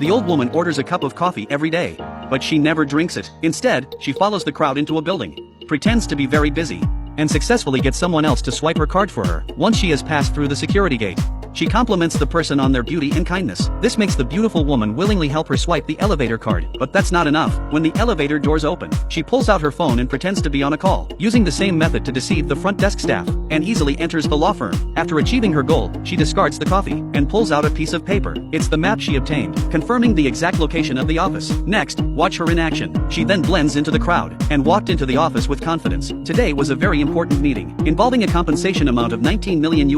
The old woman orders a cup of coffee every day, but she never drinks it. Instead, she follows the crowd into a building, pretends to be very busy, and successfully gets someone else to swipe her card for her. Once she has passed through the security gate, she compliments the person on their beauty and kindness. This makes the beautiful woman willingly help her swipe the elevator card. But that's not enough. When the elevator doors open, she pulls out her phone and pretends to be on a call, using the same method to deceive the front desk staff, and easily enters the law firm. After achieving her goal, she discards the coffee, and pulls out a piece of paper. It's the map she obtained, confirming the exact location of the office. Next, watch her in action. She then blends into the crowd, and walked into the office with confidence. Today was a very important meeting, involving a compensation amount of $19 million.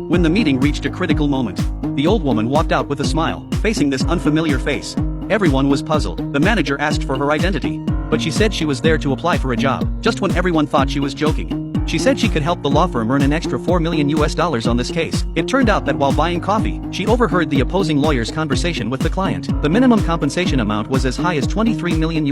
When the meeting reached a critical moment, the old woman walked out with a smile, facing this unfamiliar face. Everyone was puzzled. The manager asked for her identity, but she said she was there to apply for a job, just when everyone thought she was joking. She said she could help the law firm earn an extra $4 million on this case. It turned out that while buying coffee, she overheard the opposing lawyer's conversation with the client. The minimum compensation amount was as high as $23 million.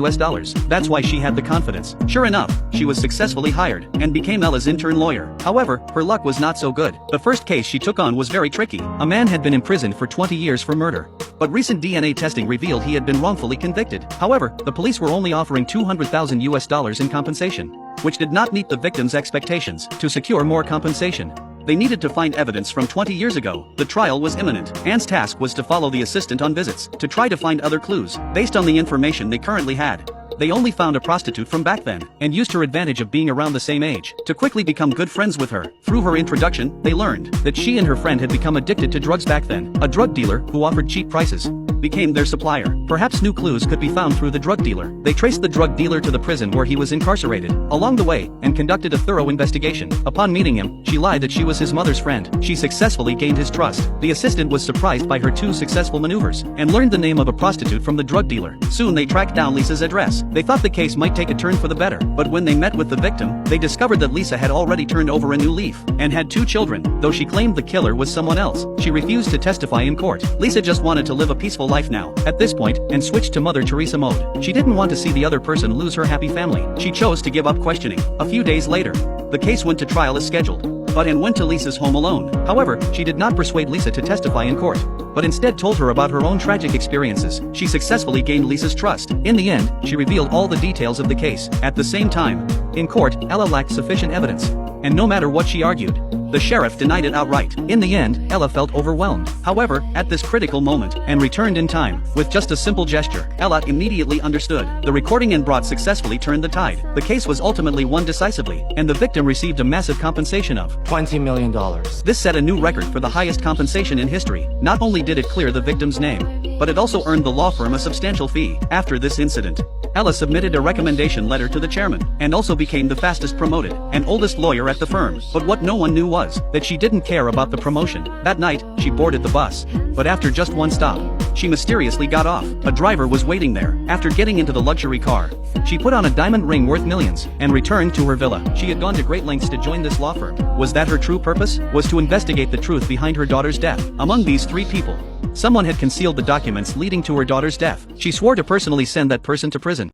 That's why she had the confidence. Sure enough, she was successfully hired, and became Ella's intern lawyer. However, her luck was not so good. The first case she took on was very tricky. A man had been imprisoned for 20 years for murder, but recent DNA testing revealed he had been wrongfully convicted. However, the police were only offering $200,000 in compensation, which did not meet the victim's expectations. To secure more compensation, they needed to find evidence from 20 years ago. The trial was imminent. Anne's task was to follow the assistant on visits, to try to find other clues. Based on the information they currently had, they only found a prostitute from back then, and used her advantage of being around the same age, to quickly become good friends with her. Through her introduction, they learned that she and her friend had become addicted to drugs back then. A drug dealer, who offered cheap prices, became their supplier. Perhaps new clues could be found through the drug dealer. They traced the drug dealer to the prison where he was incarcerated along the way, and conducted a thorough investigation. Upon meeting him, she lied that she was his mother's friend. She successfully gained his trust. The assistant was surprised by her two successful maneuvers, and learned the name of a prostitute from the drug dealer. Soon they tracked down Lisa's address. They thought the case might take a turn for the better, but when they met with the victim, they discovered that Lisa had already turned over a new leaf, and had two children. Though she claimed the killer was someone else, she refused to testify in court. Lisa just wanted to live a peaceful life now, at this point, and switched to Mother Teresa mode. She didn't want to see the other person lose her happy family. She chose to give up questioning. A few days later, the case went to trial as scheduled, but Anne went to Lisa's home alone. However, she did not persuade Lisa to testify in court, but instead told her about her own tragic experiences. She successfully gained Lisa's trust. In the end, she revealed all the details of the case. At the same time, in court, Ella lacked sufficient evidence, and no matter what she argued, the sheriff denied it outright. In the end, Ella felt overwhelmed. However, at this critical moment, Anne returned in time. With just a simple gesture, Ella immediately understood. The recording Anne brought successfully turned the tide. The case was ultimately won decisively, and the victim received a massive compensation of $20 million. This set a new record for the highest compensation in history. Not only did it clear the victim's name, but it also earned the law firm a substantial fee. After this incident, Ella submitted a recommendation letter to the chairman, and also became the fastest promoted and oldest lawyer at the firm. But what no one knew was that she didn't care about the promotion. That night, she boarded the bus, but after just one stop, she mysteriously got off. A driver was waiting there. After getting into the luxury car, she put on a diamond ring worth millions, and returned to her villa. She had gone to great lengths to join this law firm. Was that her true purpose? Was to investigate the truth behind her daughter's death. Among these three people, someone had concealed the documents leading to her daughter's death. She swore to personally send that person to prison.